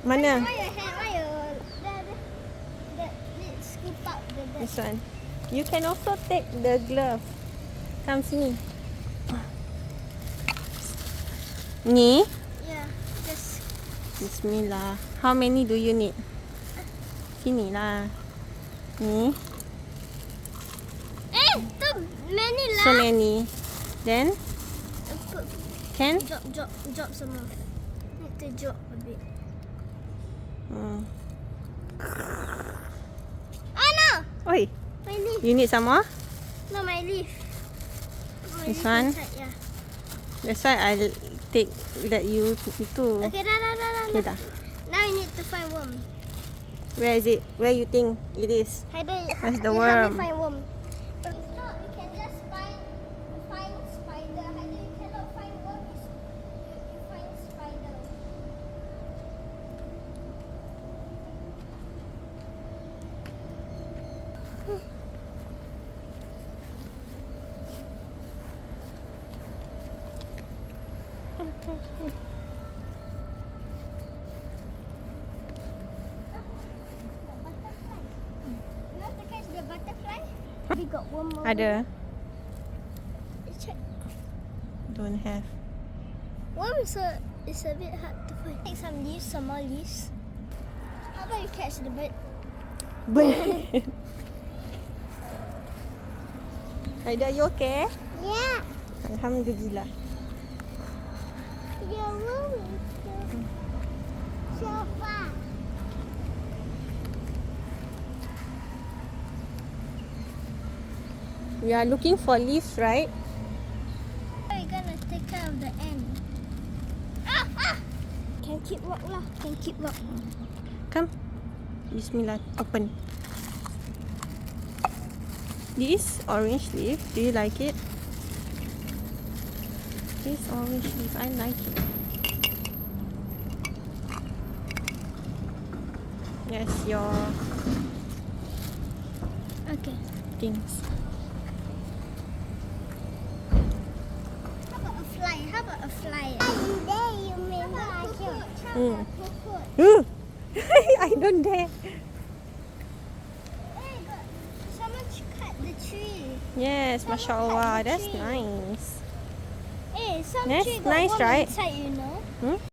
Mana? Why your hand? Why your... Let's scoop out the dirt. This one. You can also take the glove. Come sini. Ni. Yeah, just... Bismillah. How many do you need? Sini lah. Ni. Too many lah. So many. Then can? Drop some more. Need to drop a bit. Oh no! Oi, My leaf. you need some more? No, my leaf. My This leaf one? inside, yeah. That's why I'll let you itu. Okay, dah. Okay dah. Now you need to find worm. Where is it? Where you think it is? Where's the you worm? Help me find worm. If not, you can just find spider. Either you cannot find worm, you find spider. You want to catch the butterfly? We got one more. Ada? Check. Don't have. Worm is a bit hard to find. Take some leaves, some more leaves. How about you catch the bird? Aida, you okay? Yeah. Alhamdulillah. Your worm is so far. We are looking for leaves, right? How are you gonna take care of the end? Can keep rock lah. Can keep rock. Come. Bismillah. Open. This orange leaf, do you like it? This orange leaf, I like it. Yes, your Okay. things. How about a fly? There you mean I don't dare. Hey, got someone cut the tree. Yes, Someone Masya cut Allah, the that's tree. nice. Hey, some That's tree got nice, worm right? inside, you know. Hmm?